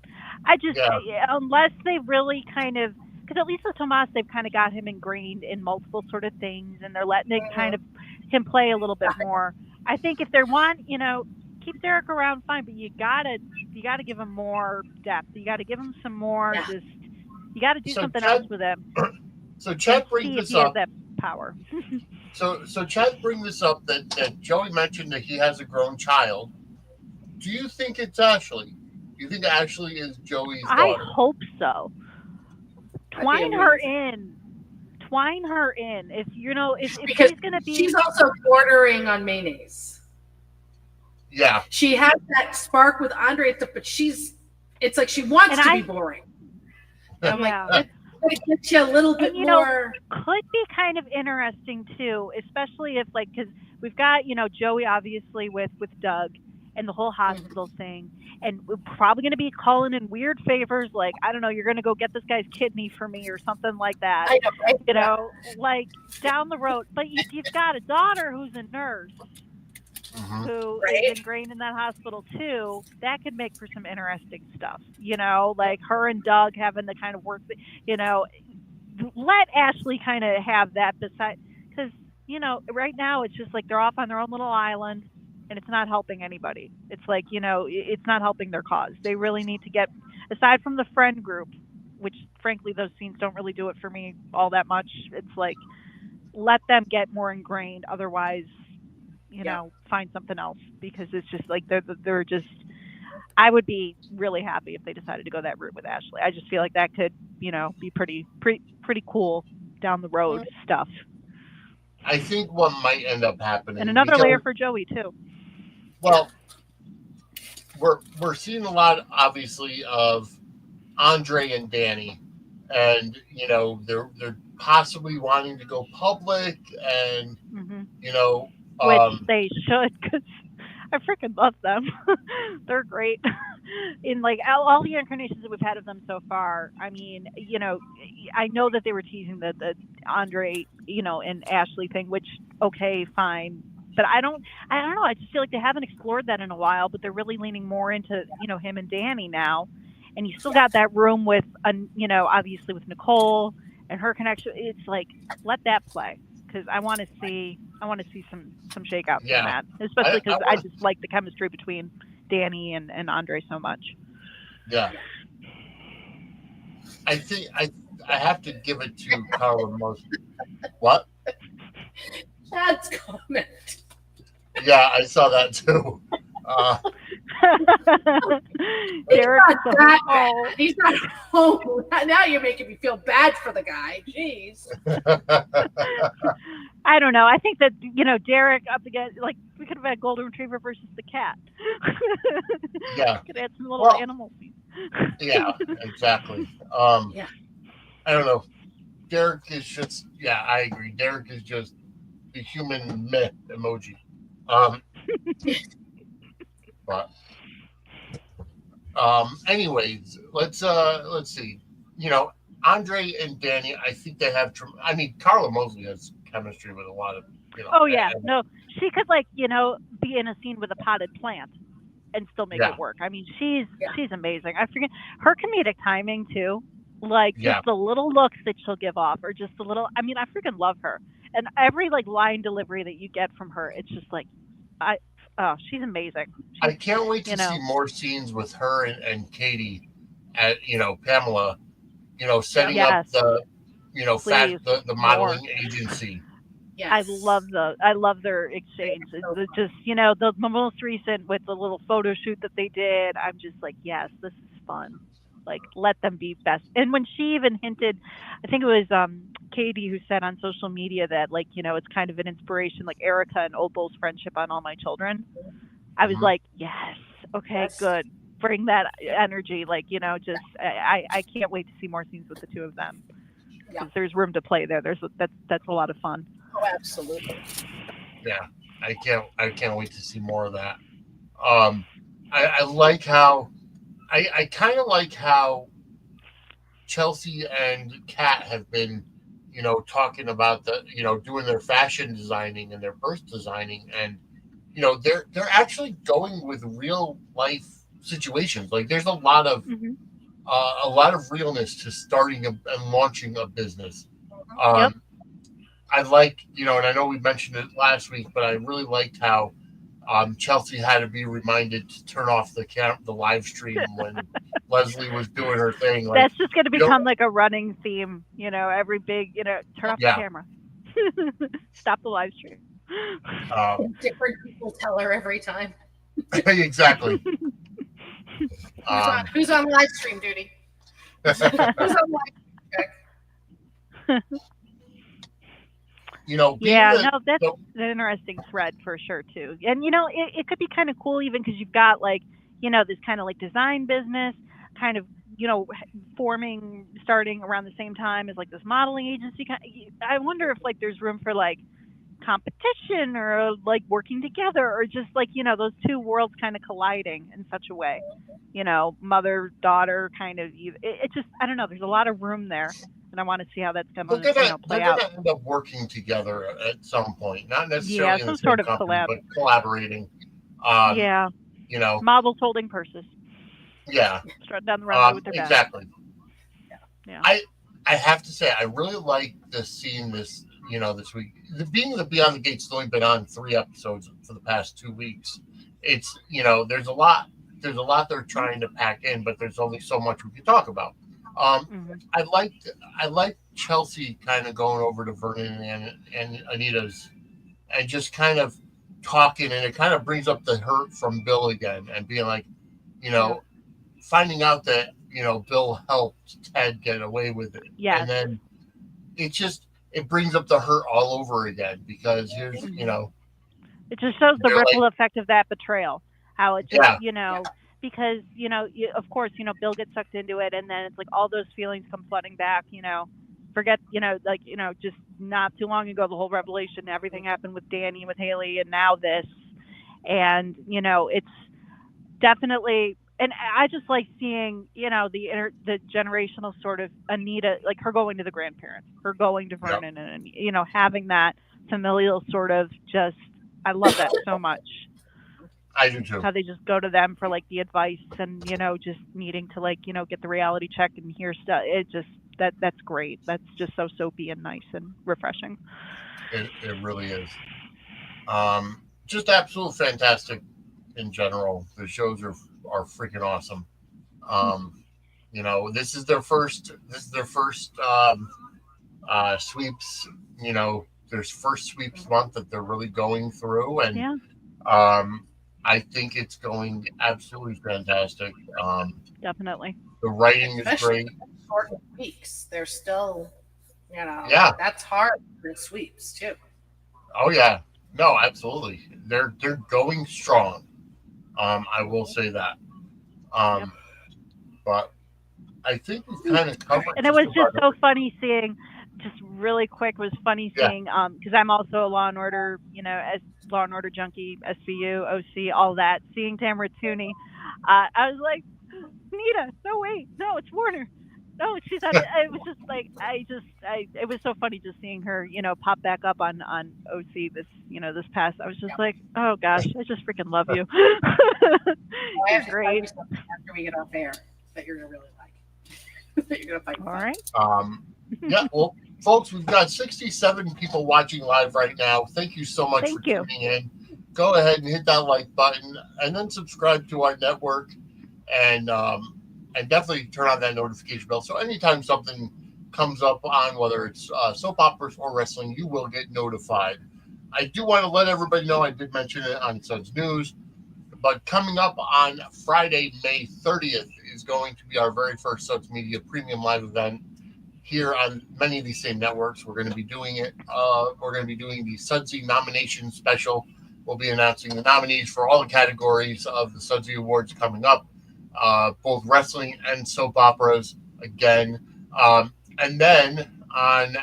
Unless they really kind of. Because at least with Tomas, they've kind of got him ingrained in multiple sort of things, and they're letting it kind of him play a little bit more. I think if they want, keep Derek around, fine, but you gotta give him more depth. You got to give him some more. You got to do something else with him. So Chet brings this up. That power. so Chet brings this up that Joey mentioned that he has a grown child. Do you think it's Ashley? Do you think Ashley is Joey's daughter? I hope so. Twine her in. If because she's gonna be, she's also bordering on mayonnaise. Yeah, she has that spark with Andre, but it's like she wants to be boring. I'm like, it gets you a little bit more. Could be kind of interesting too, especially if because we've got Joey obviously with Doug and the whole hospital thing. And we're probably going to be calling in weird favors, like, I don't know, you're going to go get this guy's kidney for me or something like that. I know, right? Like down the road. But you've got a daughter who's a nurse who is ingrained in that hospital too. That could make for some interesting stuff. Like her and Doug having the kind of work that, let Ashley kind of have that beside, because, right now it's just like they're off on their own little island. And it's not helping anybody. It's like, it's not helping their cause. They really need to get, aside from the friend group, which frankly, those scenes don't really do it for me all that much. It's like, let them get more ingrained. Otherwise, find something else, because it's just like, they're just, I would be really happy if they decided to go that route with Ashley. I just feel like that could, be pretty cool down the road stuff. I think what might end up happening, and another layer for Joey too. Well, we're seeing a lot, obviously, of Andre and Danny, and they're possibly wanting to go public, and which they should, because I freaking love them. They're great. In like all the incarnations that we've had of them so far. I mean, I know that they were teasing the Andre, and Ashley thing, which okay, fine. But I don't know. I just feel like they haven't explored that in a while, but they're really leaning more into, him and Danny now. And you still got that room with, obviously with Nicole and her connection. It's like, let that play, because I want to see some shakeout from that, especially because I just like the chemistry between Danny and Andre so much. Yeah. I have to give it to Carla most. What? Chad's comment. Yeah, I saw that too. Derek He's is not that oh. bad. He's not home. Now you're making me feel bad for the guy. Jeez. I don't know. I think that Derek up against like we could have had Golden Retriever versus the cat. Yeah. Could add some little animal scenes. Yeah, exactly. Yeah. I don't know. Derek is just I agree. Derek is just the human meh emoji. But anyways, let's see. Andre and Danny, I think they have I mean, Carla Mosley has chemistry with a lot of Oh yeah, no, she could be in a scene with a potted plant and still make it work. I mean, she's amazing. I forget her comedic timing too. Like just the little looks that she'll give off, or just the little. I mean, I freaking love her, and every line delivery that you get from her, it's just like, she's amazing. I can't wait to see more scenes with her and Katie, at Pamela, setting up the the modeling agency. Yes. I love their exchange. It's just the most recent with the little photo shoot that they did. I'm just like, yes, this is fun. Like, let them be best. And when she even hinted, I think it was Katie who said on social media that it's kind of an inspiration, like Erica and Opal's friendship on All My Children. I was like, yes, okay, good. Bring that energy. Just I can't wait to see more scenes with the two of them. Because there's room to play there. That's a lot of fun. Oh, absolutely. Yeah, I can't wait to see more of that. I like how I kind of like how Chelsea and Kat have been, talking about doing their fashion designing and their purse designing, and they're actually going with real life situations. Like there's a lot of realness to starting and launching a business. I like, and I know we mentioned it last week, but I really liked how Chelsea had to be reminded to turn off the live stream when Leslie was doing her thing. Like, that's just going to become like a running theme. Every big, turn off the camera, stop the live stream. Different people tell her every time. Exactly. Who's on live stream duty? Who's on live stream? That's an interesting thread for sure too. And it could be kind of cool even because you've got this kind of design business kind of starting around the same time as this modeling agency. I wonder if there's room for competition or working together, or just those two worlds kind of colliding in such a way, mother daughter kind of. It just, I don't know, there's a lot of room there, and I want to see how that's going to play out. They're going to end up working together at some point, not necessarily in the same sort of company, but collaborating. Models holding purses. Yeah, strut down the runway with their bags. Exactly. Yeah. I have to say I really like the scene this week. Being the Beyond the Gate's only been on 3 episodes for the past 2 weeks. It's there's a lot they're trying to pack in, but there's only so much we can talk about. I like Chelsea kind of going over to Vernon and Anita's and just kind of talking, and it kind of brings up the hurt from Bill again, and being like, finding out that Bill helped Ted get away with it, and then it brings up the hurt all over again, because here's it just shows the ripple effect of that betrayal, how it just because of course Bill gets sucked into it, and then it's all those feelings come flooding back. Forget just not too long ago the whole revelation, everything happened with Danny, with Haley, and now this, and it's definitely. And I just like seeing, the generational sort of Anita, her going to the grandparents, her going to Vernon, and having that familial sort of just, I love that so much. I do too. How they just go to them for the advice, and just needing to get the reality check and hear stuff. It just that's great. That's just so soapy and nice and refreshing. It really is. Just absolute fantastic in general. The shows are freaking awesome. You know, this is their first. Sweeps. You know, their first sweeps month that they're really going through, and Yeah, I think it's going absolutely fantastic. definitely. The writing is Especially great. short weeks. They're still, Yeah. that's hard for sweeps too. Oh yeah. No, absolutely. They're going strong. I will say that. Yep. Um, but I think we've kind of covered And it just was just about so everything. funny seeing, just really quick, was funny Yeah. seeing, because I'm also a Law and Order, as Law and Order junkie, SVU, OC, all that. Seeing Tamara Tooney, I was like, Nita, no wait, no, it's Warner. No, she's on. It was just like it was so funny just seeing her, pop back up on OC this past. I was just like, oh gosh, I just freaking love you. I You're have to tell great. you something after we get off air that you're gonna really like. That you're gonna find All fun. right. Yeah. Well, folks, we've got 67 people watching live right now. Thank you so much for Thank you. tuning in. Go ahead and hit that like button, and then subscribe to our network, and definitely turn on that notification bell. So anytime something comes up on whether it's soap operas or wrestling, you will get notified. I do want to let everybody know, I did mention it on Suds News, but coming up on Friday, May 30th, is going to be our very first Suds Media Premium Live event here on many of these same networks. We're going to be doing it. We're going to be doing the Sudsy nomination special. We'll be announcing the nominees for all the categories of the Sudsy Awards coming up, both wrestling and soap operas again. And then on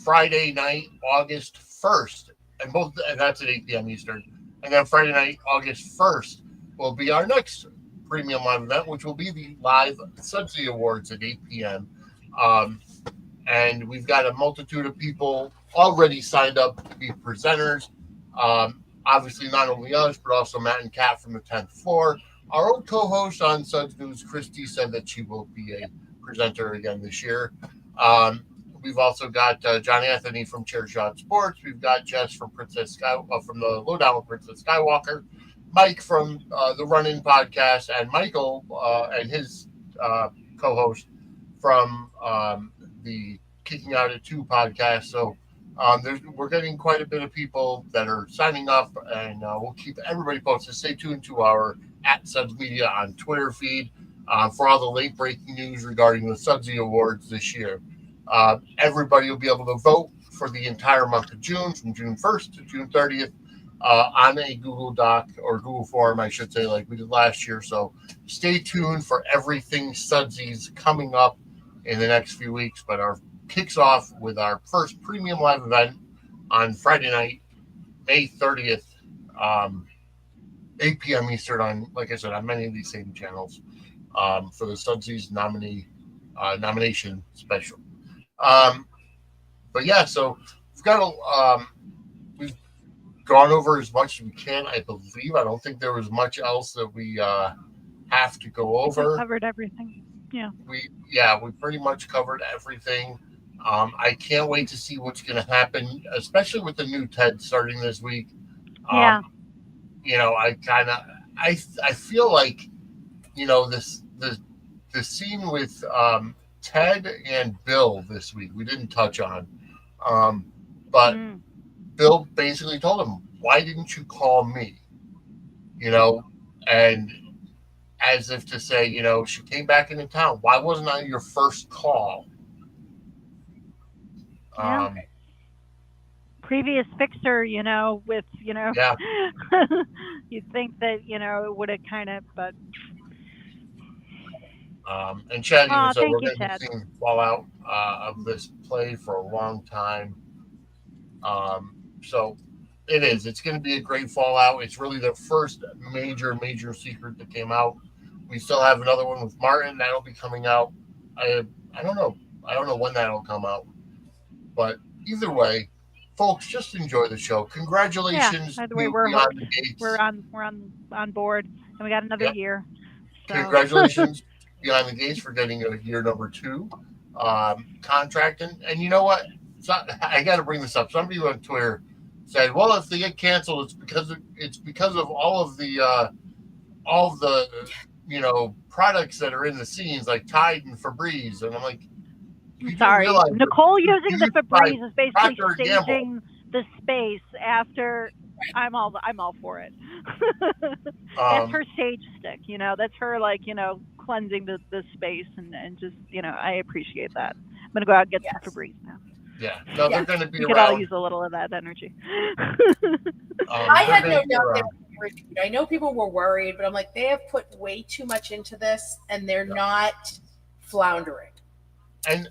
Friday night, August 1st, and that's at 8 p.m. Eastern. And then Friday night, August 1st, will be our next premium live event, which will be the live Sudsy Awards at 8 p.m. Um, and we've got a multitude of people already signed up to be presenters. Obviously, not only us, but also Matt and Kat from the 10th floor. Our old co-host on Suds News, Christy, said that she will be a presenter again this year. We've also got John Anthony from Chairshot Sports. We've got Jess from from the Lowdown with Princess Skywalker. Mike from the Run-In podcast, and Michael and his co-host from the Kicking Out at 2 podcast. So we're getting quite a bit of people that are signing up, and we'll keep everybody posted. Stay tuned to our @Suds Media on Twitter feed for all the late breaking news regarding the Sudsy Awards this year. Everybody will be able to vote for the entire month of June, from June 1st to June 30th, on a Google Doc or Google form, I should say, like we did last year. So stay tuned for everything Sudsies coming up in the next few weeks. But our kicks off with our first premium live event on Friday night, May 30th, 8 p.m. Eastern, on, like I said, on many of these same channels, for the Sudsies nomination special. But yeah, so we've gone over as much as we can, I believe. I don't think there was much else that we have to go over. We covered everything. Yeah. We pretty much covered everything. I can't wait to see what's going to happen, especially with the new Ted starting this week. Yeah. I feel like, the scene with Ted and Bill this week we didn't touch on, but Bill basically told him, "Why didn't you call me?" And as if to say, she came back into town. Why wasn't I your first call? Yeah. Previous fixer, with, Yeah. you'd think that, it would have kind of, but. And Chad even said we're thank you, going to Chad. be seeing fallout of this play for a long time. So it is. It's going to be a great fallout. It's really the first major secret that came out. We still have another one with Martin that'll be coming out. I don't know. I don't know when that'll come out. But either way, folks, just enjoy the show. Congratulations. Yeah, by the way, we're on board, and we got another year. So. Congratulations Beyond the Gates for getting a year number 2 contract. And you know what? I got to bring this up. Some people on Twitter said, "Well, if they get canceled, it's because of all of the products that are in the scenes like Tide and Febreze, and I'm like, you Sorry, realize Nicole using the used by Febreze is basically Procter & Gamble. staging the space after. I'm all for it. That's her stage stick, That's her cleansing the space and just I appreciate that. I'm gonna go out and get some Febreze now. Yeah, no, they're going to be We around. could all use a little of that energy. I had no doubt they were reviewed. I know people were worried, but I'm like, they have put way too much into this, and they're not floundering. And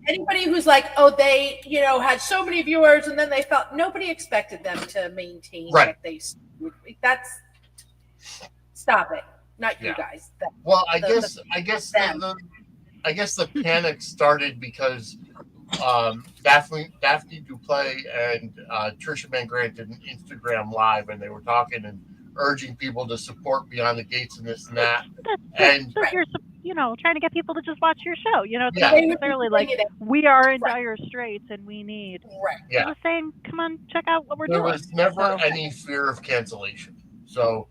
anybody who's like, oh, they had so many viewers, and then they felt nobody expected them to maintain what they. That's stop it, not you guys. Well, I guess the panic started because Daphne Duprees and Trisha Van Grant did an Instagram live, and they were talking and urging people to support Beyond the Gates and this and that. You're trying to get people to just watch your show. It's Yeah. not necessarily like we are in dire straits and we need. Right. Yeah. Just saying, come on, check out what we're doing. There was never any fear of cancellation. So,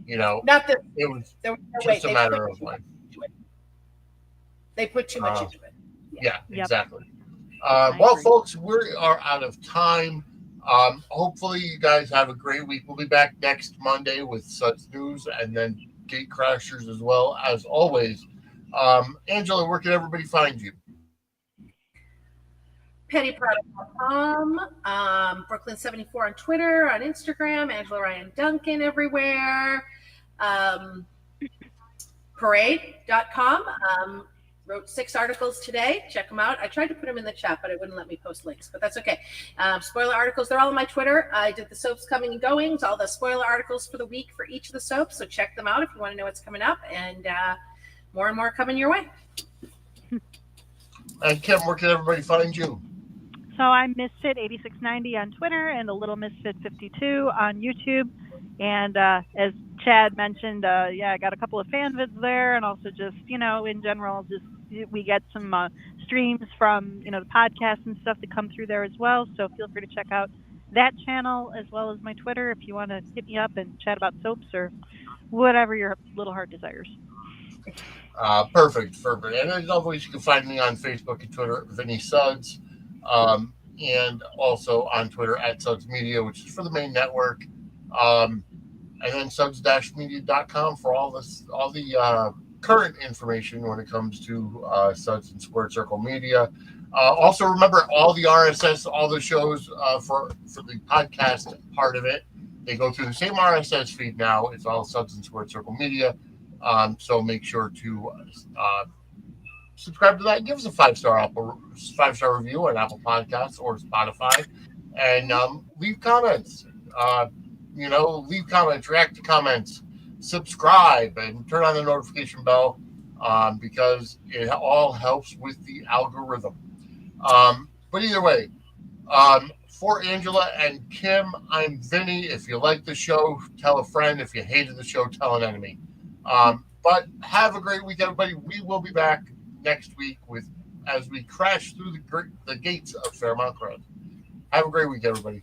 not that it was there was no just way. a matter of like. They put too much into it. Yeah, exactly. Well, folks, we are out of time. Hopefully, you guys have a great week. We'll be back next Monday with Suds News and then Gate Crashers as well, as always. Angela, where can everybody find you? PettyProduct.com, Brooklyn74 on Twitter, on Instagram, Angela Ryan Duncan everywhere. Parade.com. Wrote 6 articles today. Check them out. I tried to put them in the chat, but it wouldn't let me post links, but that's okay. Spoiler articles, they're all on my Twitter. I did the soaps coming and goings, all the spoiler articles for the week for each of the soaps, so check them out if you want to know what's coming up, and more coming your way. And Kim, where can everybody find you? So I'm Misfit8690 on Twitter and a Little Misfit52 on YouTube. And as Chad mentioned, I got a couple of fan vids there, and also just, in general, just we get some streams from, the podcasts and stuff that come through there as well. So feel free to check out that channel as well as my Twitter if you want to hit me up and chat about soaps or whatever your little heart desires. Perfect. And as always, you can find me on Facebook and Twitter, Vinny Suds, and also on Twitter at Suds Media, which is for the main network. And then suds-media.com for all the current information when it comes to Suds and Squared Circle Media. Also, remember all the RSS, all the shows for the podcast part of it, they go through the same RSS feed now. It's all Suds and Squared Circle Media. So make sure to subscribe to that and give us a 5-star review on Apple Podcasts or Spotify, and leave comments. Leave comments, react to comments, subscribe, and turn on the notification bell because it all helps with the algorithm. But either way, for Angela and Kim, I'm Vinny. If you like the show, tell a friend. If you hated the show, tell an enemy. But have a great week, everybody. We will be back next week as we crash through the gates of Fairmount Road. Have a great week, everybody.